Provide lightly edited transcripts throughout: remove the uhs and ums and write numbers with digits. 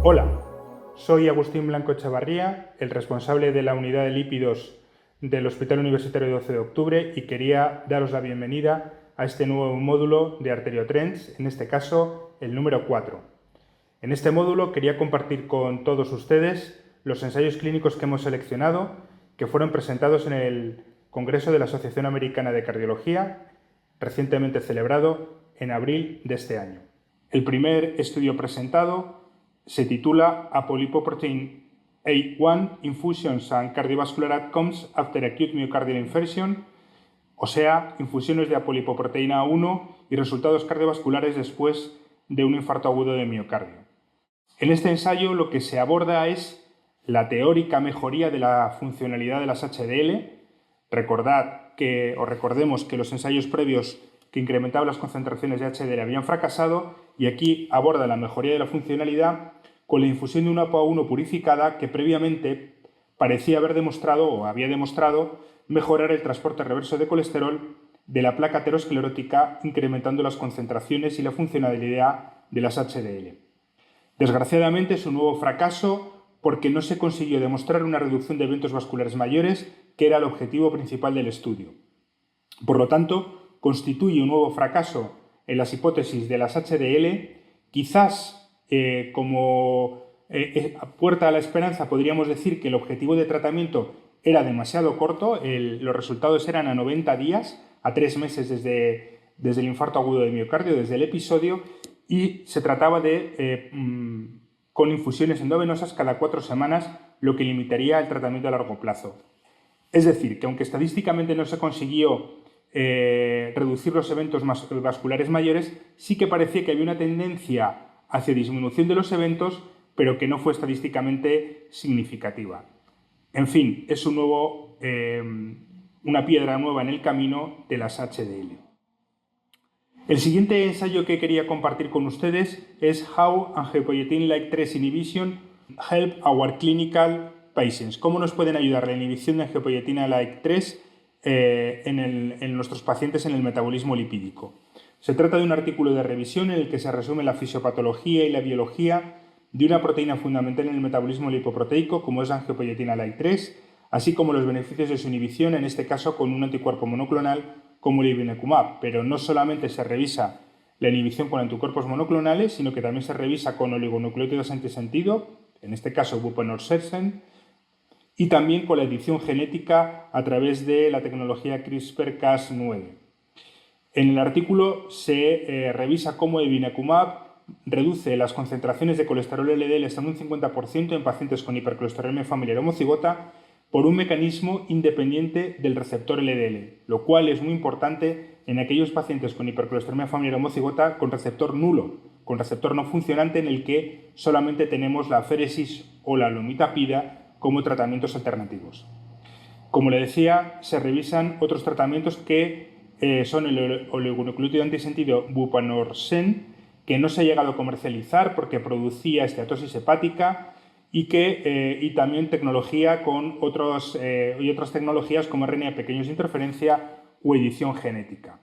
Hola, soy Agustín Blanco Echavarría, el responsable de la unidad de lípidos del Hospital Universitario 12 de Octubre, y quería daros la bienvenida a este nuevo módulo de Arteriotrends, en este caso el número 4. En este módulo quería compartir con todos ustedes los ensayos clínicos que hemos seleccionado, que fueron presentados en el Congreso de la Asociación Americana de Cardiología, recientemente celebrado en abril de este año. El primer estudio presentado se titula Apolipoprotein A1 Infusions and Cardiovascular Outcomes After Acute Myocardial Infarction, o sea, infusiones de apolipoproteína A1 y resultados cardiovasculares después de un infarto agudo de miocardio. En este ensayo lo que se aborda es la teórica mejoría de la funcionalidad de las HDL. Recordemos que los ensayos previos que incrementaban las concentraciones de HDL habían fracasado, y aquí aborda la mejoría de la funcionalidad con la infusión de una ApoA1 purificada que previamente parecía haber demostrado o había demostrado mejorar el transporte reverso de colesterol de la placa aterosclerótica, incrementando las concentraciones y la funcionalidad de las HDL. Desgraciadamente es un nuevo fracaso porque no se consiguió demostrar una reducción de eventos vasculares mayores, que era el objetivo principal del estudio. Por lo tanto, constituye un nuevo fracaso en las hipótesis de las HDL. Quizás como puerta a la esperanza podríamos decir que el objetivo de tratamiento era demasiado corto. Los resultados eran a 90 días, a 3 meses desde el infarto agudo de miocardio, desde el episodio, y se trataba de con infusiones endovenosas cada 4 semanas, lo que limitaría el tratamiento a largo plazo. Es decir, que aunque estadísticamente no se consiguió reducir los eventos vasculares mayores, sí que parecía que había una tendencia hacia disminución de los eventos, pero que no fue estadísticamente significativa. En fin, es una piedra nueva en el camino de las HDL. El siguiente ensayo que quería compartir con ustedes es How Angiopoietin-like 3 Inhibition Help Our Clinical Patients. ¿Cómo nos pueden ayudar la inhibición de angiopoietina-like 3 en nuestros pacientes en el metabolismo lipídico? Se trata de un artículo de revisión en el que se resume la fisiopatología y la biología de una proteína fundamental en el metabolismo lipoproteico, como es la angiopoietina-like 3, así como los beneficios de su inhibición, en este caso con un anticuerpo monoclonal como el ipilimumab. Pero no solamente se revisa la inhibición con anticuerpos monoclonales, sino que también se revisa con oligonucleótidos antisentido, en este caso buprenorsersen, y también con la edición genética a través de la tecnología CRISPR-Cas9. En el artículo se revisa cómo evinacumab reduce las concentraciones de colesterol LDL hasta un 50% en pacientes con hipercolesterolemia familiar homocigota por un mecanismo independiente del receptor LDL, lo cual es muy importante en aquellos pacientes con hipercolesterolemia familiar homocigota con receptor nulo, con receptor no funcionante, en el que solamente tenemos la aféresis o la lumiprazida como tratamientos alternativos. Como le decía, se revisan otros tratamientos que son el oligonucleótido antisentido buprenorsen, que no se ha llegado a comercializar porque producía esteatosis hepática, y también tecnología con otras tecnologías como RNA pequeños de interferencia o edición genética.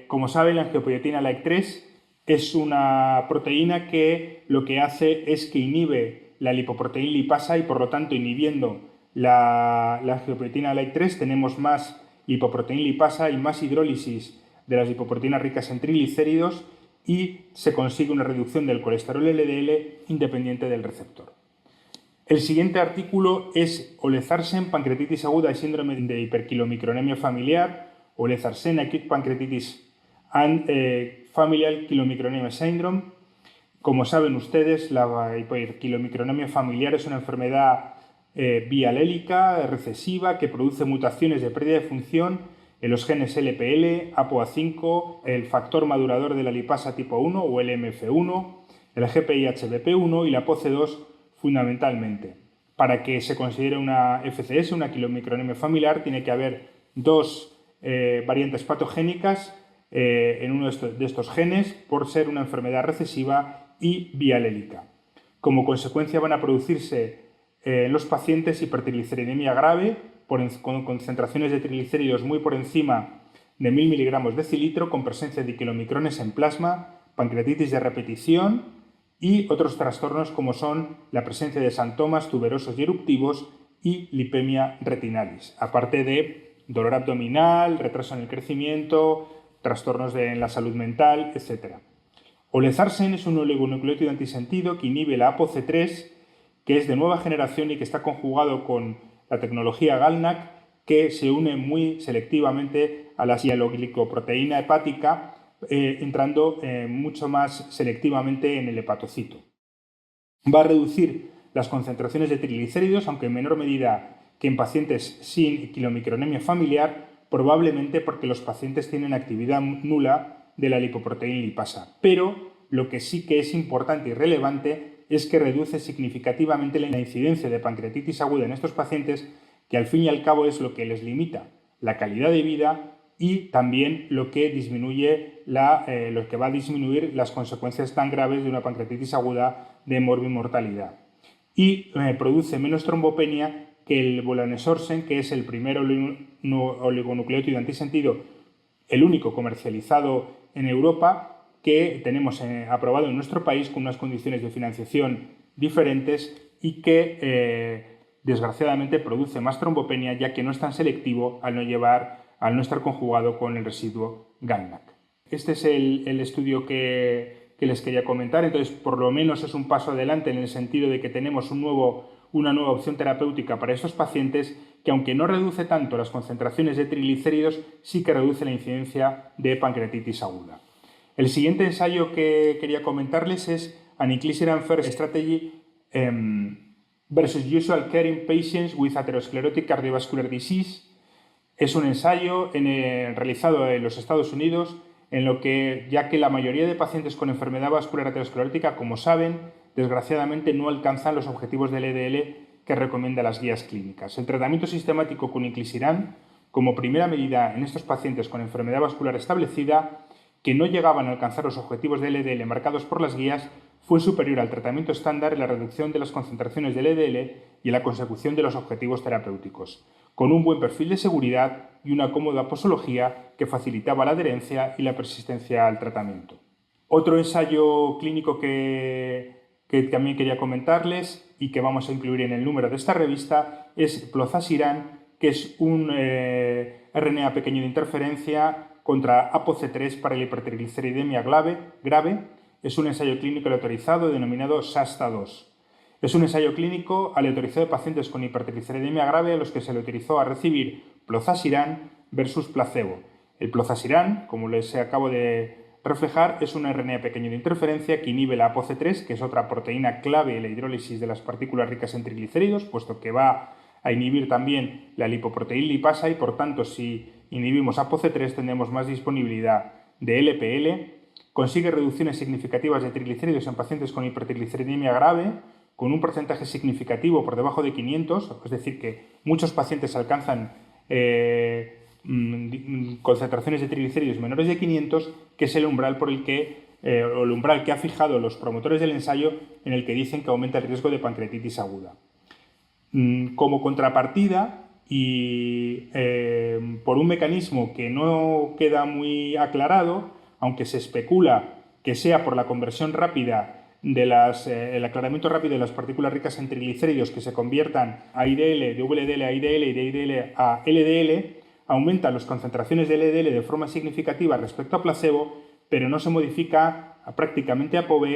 Como saben, la angiopoietina-like 3 es una proteína que lo que hace es que inhibe la lipoproteína lipasa, y por lo tanto, inhibiendo la angiopoietina-like 3 tenemos más lipoproteína lipasa y más hidrólisis de las lipoproteínas ricas en triglicéridos, y se consigue una reducción del colesterol LDL independiente del receptor. El siguiente artículo es olezarsen, pancreatitis aguda y síndrome de hiperquilomicronemia familiar, olezarsen, acute pancreatitis and familial chylomicronemia syndrome. Como saben ustedes, la hiperquilomicronemia familiar es una enfermedad bialélica, recesiva, que produce mutaciones de pérdida de función en los genes LPL, ApoA5, el factor madurador de la lipasa tipo 1 o el MF1, el GPI-HBP1 y la POC2 fundamentalmente. Para que se considere una FCS, una quilomicronemia familiar, tiene que haber 2 variantes patogénicas en uno de estos genes, por ser una enfermedad recesiva y bialélica. Como consecuencia van a producirse en los pacientes hipertrigliceridemia grave, con concentraciones de triglicéridos muy por encima de 1000 miligramos decilitro, con presencia de quilomicrones en plasma, pancreatitis de repetición, y otros trastornos como son la presencia de xantomas tuberosos y eruptivos y lipemia retinalis, aparte de dolor abdominal, retraso en el crecimiento, trastornos en la salud mental, etc. Olezarsen es un oligonucleótido antisentido que inhibe la ApoC3, que es de nueva generación y que está conjugado con la tecnología GalNAc, que se une muy selectivamente a la sialoglicoproteína hepática, entrando mucho más selectivamente en el hepatocito. Va a reducir las concentraciones de triglicéridos, aunque en menor medida que en pacientes sin quilomicronemia familiar, probablemente porque los pacientes tienen actividad nula de la lipoproteína lipasa. Pero lo que sí que es importante y relevante es que reduce significativamente la incidencia de pancreatitis aguda en estos pacientes, que al fin y al cabo es lo que les limita la calidad de vida y también lo que va a disminuir las consecuencias tan graves de una pancreatitis aguda de morbimortalidad. Y produce menos trombopenia que el volanesorsen, que es el primer oligonucleótido antisentido, el único comercializado en Europa, que tenemos aprobado en nuestro país con unas condiciones de financiación diferentes y que desgraciadamente produce más trombopenia, ya que no es tan selectivo al no estar conjugado con el residuo GalNAc. Este es el estudio que les quería comentar. Entonces, por lo menos es un paso adelante en el sentido de que tenemos una nueva opción terapéutica para estos pacientes que, aunque no reduce tanto las concentraciones de triglicéridos, sí que reduce la incidencia de pancreatitis aguda. El siguiente ensayo que quería comentarles es An Inclisiran First Strategy versus Usual Care in Patients with Atherosclerotic Cardiovascular Disease. Es un ensayo realizado en los Estados Unidos, en lo que, ya que la mayoría de pacientes con enfermedad vascular aterosclerótica, como saben, desgraciadamente no alcanzan los objetivos del LDL que recomiendan las guías clínicas. El tratamiento sistemático con inclisiran, como primera medida en estos pacientes con enfermedad vascular establecida, que no llegaban a alcanzar los objetivos del LDL marcados por las guías, fue superior al tratamiento estándar en la reducción de las concentraciones del LDL y en la consecución de los objetivos terapéuticos, con un buen perfil de seguridad y una cómoda posología que facilitaba la adherencia y la persistencia al tratamiento. Otro ensayo clínico que también quería comentarles y que vamos a incluir en el número de esta revista es plozasiran, que es un RNA pequeño de interferencia contra ApoC3 para la hipertrigliceridemia grave. Es un ensayo clínico aleatorizado denominado SHASTA-2. Es un ensayo clínico aleatorizado de pacientes con hipertrigliceridemia grave a los que se le autorizó a recibir plozasiran versus placebo. El plozasiran, como les acabo de reflejar, es un RNA pequeño de interferencia que inhibe la ApoC3, que es otra proteína clave en la hidrólisis de las partículas ricas en triglicéridos, puesto que va a inhibir también la lipoproteína lipasa y, por tanto, si inhibimos ApoC3 tendremos más disponibilidad de LPL. Consigue reducciones significativas de triglicéridos en pacientes con hipertrigliceridemia grave, con un porcentaje significativo por debajo de 500, es decir, que muchos pacientes alcanzan concentraciones de triglicéridos menores de 500, que es el umbral el umbral que ha fijado los promotores del ensayo, en el que dicen que aumenta el riesgo de pancreatitis aguda. Como contrapartida, y por un mecanismo que no queda muy aclarado, aunque se especula que sea por la conversión rápida el aclaramiento rápido de las partículas ricas en triglicéridos que se conviertan a IDL, de VLDL a IDL y de IDL a LDL, aumenta las concentraciones de LDL de forma significativa respecto a placebo, pero no se modifica prácticamente ApoB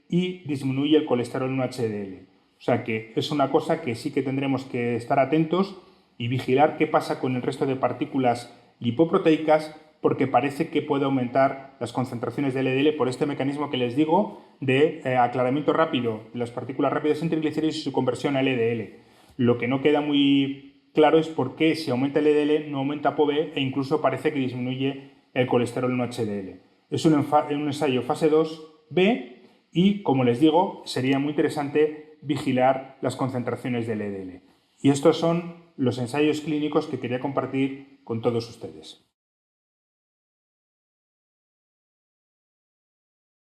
y disminuye el colesterol 1-HDL. O sea que es una cosa que sí que tendremos que estar atentos y vigilar qué pasa con el resto de partículas lipoproteicas, porque parece que puede aumentar las concentraciones de LDL por este mecanismo que les digo de aclaramiento rápido de las partículas rápidas en triglicéridos y su conversión a LDL. Lo que no queda muy claro es por qué si aumenta el LDL no aumenta ApoB e incluso parece que disminuye el colesterol 1-HDL. Es un ensayo fase 2B y, como les digo, sería muy interesante vigilar las concentraciones de LDL. Y estos son los ensayos clínicos que quería compartir con todos ustedes.